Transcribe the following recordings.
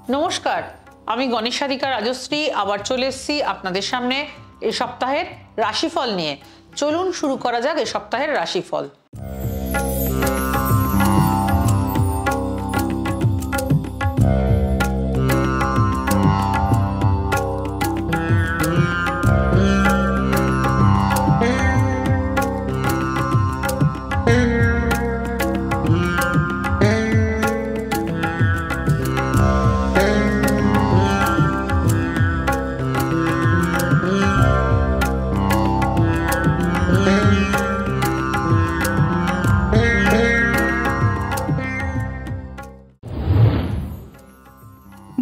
নমস্কার, আমি গণেশাধিকা রাজশ্রী আবার চলে এসেছি আপনাদের সামনে এই সপ্তাহের রাশিফল নিয়ে। চলুন শুরু করা যাক এই সপ্তাহের রাশিফল।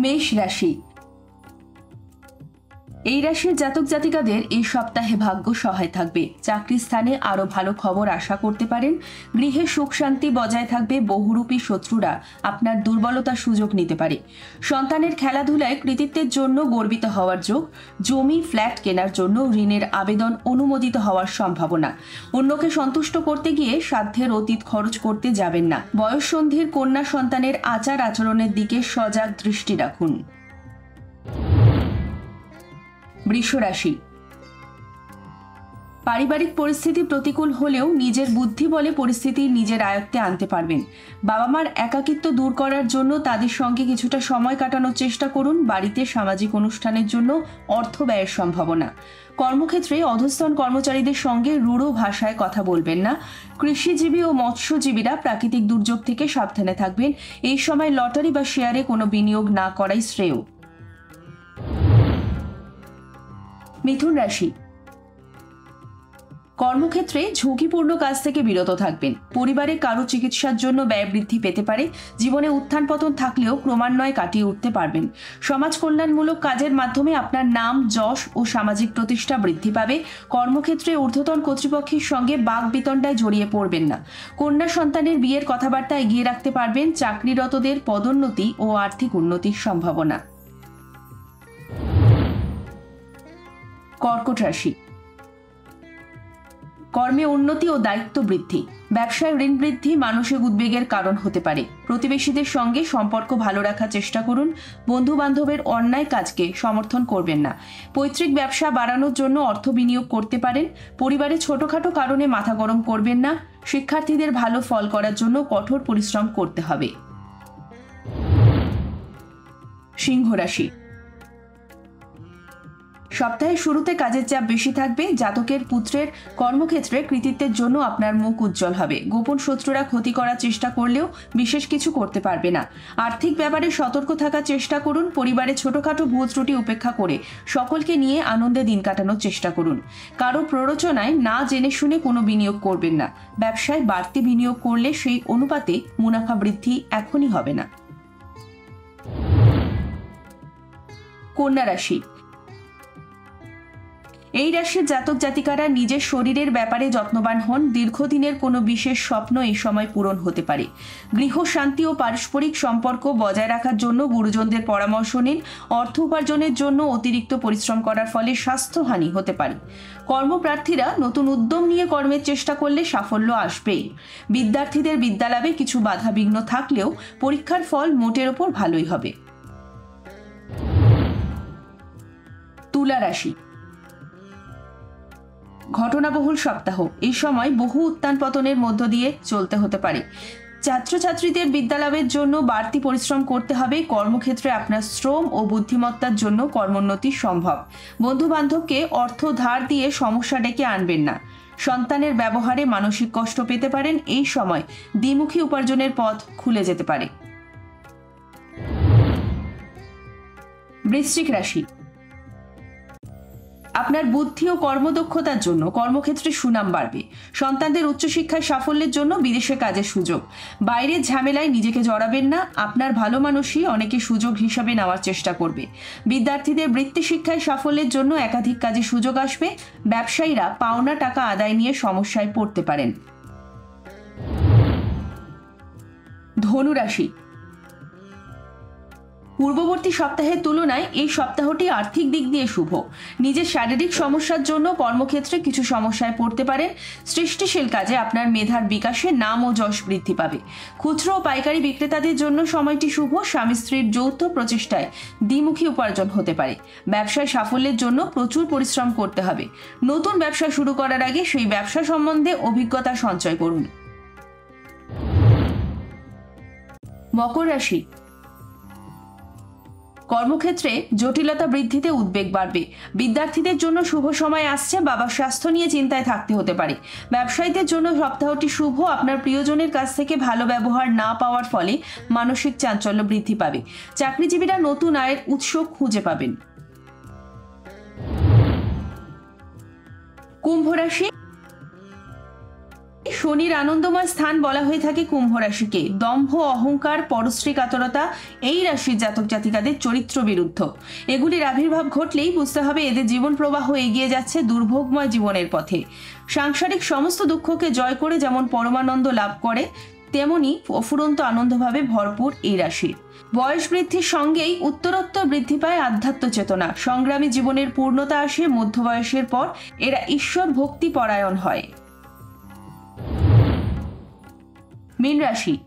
মেষ রাশি। এই রাশির জাতক জাতিকাদের এই সপ্তাহে ভাগ্য সহায় থাকবে। চাকরির স্থানে আরো ভালো খবর আশা করতে পারেন। গৃহে সুখ শান্তি বজায় থাকবে। বহুরূপী শত্রুরা আপনার দুর্বলতার সুযোগ নিতে পারে। সন্তানের খেলাধুলায় কৃতিত্বের জন্য গর্বিত হওয়ার যোগ। জমি ফ্ল্যাট কেনার জন্য ঋণের আবেদন অনুমোদিত হওয়ার সম্ভাবনা। অন্যকে সন্তুষ্ট করতে গিয়ে সাধ্যের অতীত খরচ করতে যাবেন না। বয়ঃসন্ধির কন্যা সন্তানের আচার আচরণের দিকে সজাগ দৃষ্টি রাখুন। বৃষ রাশি। পারিবারিক পরিস্থিতি প্রতিকূল হলেও নিজের বুদ্ধি বলে পরিস্থিতি নিজের আয়ত্তে আনতে পারবেন। বাবা মার একাকিত্ব দূর করার জন্য তাদের সঙ্গে কিছুটা সময় কাটানোর চেষ্টা করুন। বাড়িতে সামাজিক অনুষ্ঠানের জন্য অর্থ ব্যয়ের সম্ভাবনা। কর্মক্ষেত্রে অধস্তন কর্মচারীদের সঙ্গে রূঢ় ভাষায় কথা বলবেন না। কৃষিজীবী ও মৎস্যজীবীরা প্রাকৃতিক দুর্যোগ থেকে সাবধানে থাকবেন। এই সময় লটারি বা শেয়ারে কোনো বিনিয়োগ না করাই শ্রেয়। মিথুন রাশি। কর্মক্ষেত্রে ঝুঁকিপূর্ণ কাজ থেকে বিরত থাকবেন। পরিবারে কারো চিকিৎসার জন্য ব্যয় বৃদ্ধি পেতে পারে। জীবনে উত্থান পতন থাকলেও ক্রমান্বয়ে কাটিয়ে উঠতে পারবেন। সমাজ কল্যাণমূলক কাজের মাধ্যমে আপনার নাম, যশ ও সামাজিক প্রতিষ্ঠা বৃদ্ধি পাবে। কর্মক্ষেত্রে ঊর্ধ্বতন কর্তৃপক্ষের সঙ্গে বাকবিতণ্ডায় জড়িয়ে পড়বেন না। কন্যা সন্তানের বিয়ের কথাবার্তা এগিয়ে রাখতে পারবেন। চাকরিরতদের পদোন্নতি ও আর্থিক উন্নতির সম্ভাবনা। কর্কট রাশি। কর্মে উন্নতি ও দায়িত্ব বৃদ্ধি। ব্যবসায় ঋণ বৃদ্ধি মানসিক উদ্বেগের কারণ হতে পারে। প্রতিবেশীদের সঙ্গে সম্পর্ক ভালো রাখার চেষ্টা করুন। বন্ধু বান্ধবের অন্যায় কাজকে সমর্থন করবেন না। পৈতৃক ব্যবসা বাড়ানোর জন্য অর্থ বিনিয়োগ করতে পারেন। পরিবারে ছোটখাটো কারণে মাথা গরম করবেন না। শিক্ষার্থীদের ভালো ফল করার জন্য কঠোর পরিশ্রম করতে হবে। সিংহ রাশি। সপ্তাহের শুরুতে কাজের চাপ বেশি থাকবে। জাতকের পুত্রের কর্মক্ষেত্রে কৃতিত্বের জন্য আপনার মুখ উজ্জ্বল হবে। গোপন শত্রুরা ক্ষতি করার চেষ্টা করলেও বিশেষ কিছু করতে পারবে না। আর্থিক ব্যাপারে সতর্ক থাকার চেষ্টা করুন। পরিবারে ছোটখাটো ভুল ত্রুটি উপেক্ষা করে সকলকে নিয়ে আনন্দে দিন কাটানোর চেষ্টা করুন। কারো প্ররোচনায় না জেনে শুনে কোনো বিনিয়োগ করবেন না। ব্যবসায় বাড়তি বিনিয়োগ করলে সেই অনুপাতে মুনাফা বৃদ্ধি এখনই হবে না। কন্যা রাশি। এই রাশির জাতক জাতিকারা নিজের শরীরের ব্যাপারে যত্নবান হন। দীর্ঘদিনের কোনো বিশেষ স্বপ্ন এই সময় পূরণ হতে পারে। গৃহ শান্তি ও পারস্পরিক সম্পর্ক বজায় রাখার জন্য গুরুজনদের পরামর্শ নিন। অর্থ উপার্জনের জন্য অতিরিক্ত পরিশ্রম করার ফলে স্বাস্থ্যহানি হতে পারে। কর্মপ্রার্থীরা নতুন উদ্যম নিয়ে কর্মের চেষ্টা করলে সাফল্য আসবেই। বিদ্যার্থীদের বিদ্যালাভে কিছু বাধা বিঘ্ন থাকলেও পরীক্ষার ফল মোটের ওপর ভালোই হবে। তুলা রাশি। ঘটনাবহুল সপ্তাহ। এই সময় বহু উত্থান পতনের মধ্য দিয়ে চলতে হতে পারে। ছাত্রছাত্রীদের বিদ্যালাভের জন্য বাড়তি পরিশ্রম করতে হবে। কর্মক্ষেত্রে আপনার শ্রম ও বুদ্ধিমত্তার জন্য কর্মোন্নতি সম্ভব। বন্ধু বান্ধবকে অর্থ ধার দিয়ে সমস্যা ডেকে আনবেন না। সন্তানের ব্যবহারে মানসিক কষ্ট পেতে পারেন। এই সময় দ্বিমুখী উপার্জনের পথ খুলে যেতে পারে। বৃশ্চিক রাশি। আপনার বুদ্ধি ও কর্মদক্ষতার জন্য কর্মক্ষেত্রে সুনাম বাড়বে। সন্তানদের উচ্চশিক্ষায় সাফল্যের জন্য বিদেশে কাজের সুযোগ। বাইরের ঝামেলায় নিজেকে জড়াবেন না। আপনার ভালো মানুষই অনেকে সুযোগ হিসাবে নেওয়ার চেষ্টা করবে। বিদ্যার্থীদের বৃত্তি শিক্ষায় সাফল্যের জন্য একাধিক কাজে সুযোগ আসবে। ব্যবসায়ীরা পাওনা টাকা আদায় নিয়ে সমস্যায় পড়তে পারেন। ধনু রাশি। পূর্ববর্তী সপ্তাহের তুলনায় এই সপ্তাহটি আর্থিক দিক দিয়ে শুভ। নিজের শারীরিক সমস্যার জন্য কর্মক্ষেত্রে কিছু সমস্যায় পড়তে পারেন। সৃষ্টিশীল কাজে আপনার মেধার বিকাশে নাম ও যশ বৃদ্ধি পাবে। খুচরো ও পাইকারি বিক্রেতাদের জন্য সময়টি শুভ। স্বামী স্ত্রীর যৌথ প্রচেষ্টায় দ্বিমুখী উপার্জন হতে পারে। ব্যবসায় সাফল্যের জন্য প্রচুর পরিশ্রম করতে হবে। নতুন ব্যবসা শুরু করার আগে সেই ব্যবসা সম্বন্ধে অভিজ্ঞতা সঞ্চয় করুন। মকর রাশি। কর্মক্ষেত্রে জটিলতা বৃদ্ধিতে উদ্বেগ বাড়বে। বিদ্যার্থীদের জন্য শুভ সময় আসছে। বাবার স্বাস্থ্য নিয়ে চিন্তায় থাকতে হতে পারে। ব্যবসায়ীদের জন্য সপ্তাহটি শুভ। আপনার প্রিয়জনের কাছ থেকে ভালো ব্যবহার না পাওয়ার ফলে মানসিক চাঞ্চল্য বৃদ্ধি পাবে। চাকরিজীবীরা নতুন আয়ের উৎস খুঁজে পাবেন। কুম্ভ রাশি। শনির আনন্দময় স্থান বলা হয়ে থাকে কুম্ভ রাশিকে। দম্ভ, অহংকার, পরশ্রী কাতরতা এই রাশির জাতক জাতিকাদের চরিত্র বিরুদ্ধ। এগুলির আবির্ভাব ঘটলেই বুঝতে হবে এদের জীবন প্রবাহ এগিয়ে যাচ্ছে দুর্ভোগময় জীবনের পথে। সাংসারিক সমস্ত দুঃখকে জয় করে যেমন পরমানন্দ লাভ করে, তেমনি অফুরন্ত আনন্দভাবে ভরপুর এই রাশির। বয়স বৃদ্ধির সঙ্গেই উত্তরোত্তর বৃদ্ধি পায় আধ্যাত্ম চেতনা। সংগ্রামী জীবনের পূর্ণতা আসে। মধ্যবয়সের পর এরা ঈশ্বর ভক্তি পরায়ণ হয়। মীন রাশি।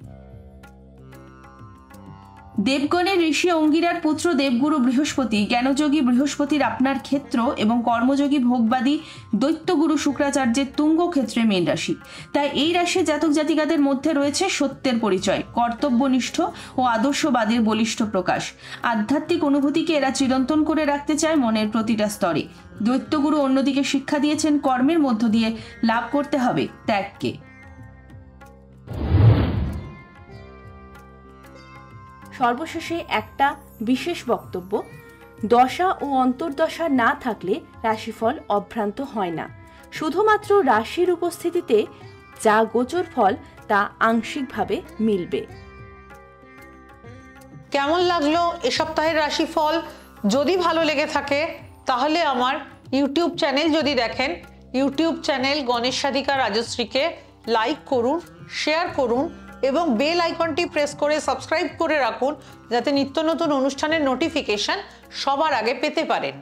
দেবগণের ঋষি অঙ্গিরার পুত্র দেবগুরু বৃহস্পতি, জ্ঞানযোগী বৃহস্পতির আপনার ক্ষেত্র এবং কর্মযোগী ভোগবাদী দৈত্যগুরু শুক্রাচার্যের তুঙ্গ ক্ষেত্রে মীন রাশি। তাই এই রাশির জাতক জাতিকাদের মধ্যে রয়েছে সত্যের পরিচয়, কর্তব্যনিষ্ঠ ও আদর্শবাদের বলিষ্ঠ প্রকাশ। আধ্যাত্মিক অনুভূতিকে এরা চিরন্তন করে রাখতে চায় মনের প্রতিটা স্তরে। দৈত্যগুরু অন্যদিকে শিক্ষা দিয়েছেন কর্মের মধ্য দিয়ে লাভ করতে হবে ত্যাগকে। সর্বশেষে একটা বিশেষ বক্তব্য, দশা ও অন্তর্দশা না থাকলে রাশিফল অভ্রান্ত হয় না। শুধুমাত্র রাশির উপস্থিতিতে যা গোচর ফল তা আংশিকভাবে মিলবে। কেমন লাগলো এ সপ্তাহের রাশিফল? যদি ভালো লেগে থাকে তাহলে আমার ইউটিউব চ্যানেল যদি দেখেন, ইউটিউব চ্যানেল গণেশ সাধিকা রাজশ্রীকে লাইক করুন, শেয়ার করুন এবং বেল আইকনটি প্রেস করে সাবস্ক্রাইব করে রাখুন, যাতে নিত্য নতুন অনুষ্ঠানের নোটিফিকেশন সবার আগে পেতে পারেন।